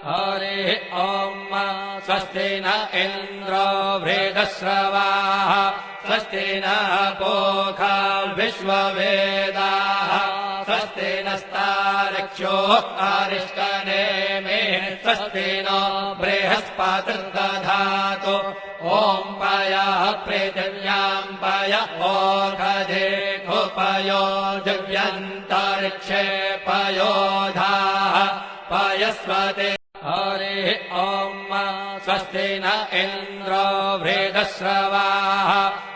हरिः ॐ स्वस्ति न इन्द्रो वृद्धश्रवाः स्वस्ति नः पूषा विश्ववेदाः स्वस्ति नस्तार्क्ष्यो अरिष्टनेमिः स्वस्ति नो बृहस्पतिर्दधातु ॐ पयः पृथिव्यां पय ओषधेऽपयो दिव्यन्तरिक्षे पयोधाः पयस्वते हरिः ॐ स्वस्ति न इन्द्रो वृद्धश्रवाः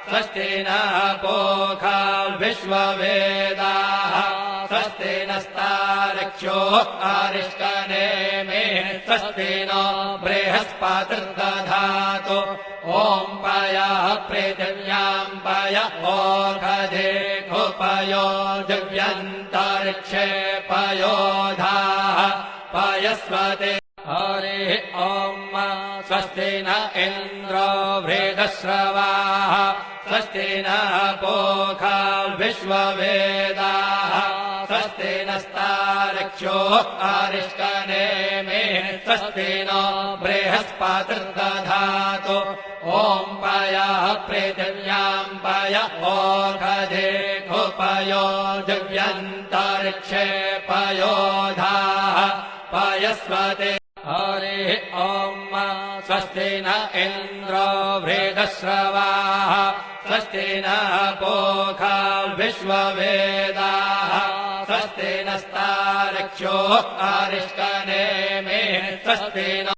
स्वस्ति नः पूषा विश्ववेदाः स्वस्ति नस्तार्क्ष्यो अरिष्टनेमिः स्वस्ति नो बृहस्पतिर्दधातु ॐ पयः पृथिव्यां पय ओषधेऽपयो दिव्यन्तरिक्षे पयोधाः पयस्वते हरिः ॐ स्वस्ति न इन्द्रो वृद्धश्रवाः स्वस्ति नः पूषा विश्ववेदाः स्वस्ति नस्तार्क्ष्यो अरिष्टनेमिः स्वस्ति नो बृहस्पतिर्दधातु ॐ पयः पृथिव्यां पय ओषधेऽपयो दिव्यन्तरिक्षे पयोधाः पयस्वते हरिः ॐ स्वस्ति न इन्द्रो वृद्धश्रवाः स्वस्ति नः पूषा विश्ववेदाः स्वस्ति नस्तार्क्ष्यो अरिष्टनेमिः स्वस्ति नो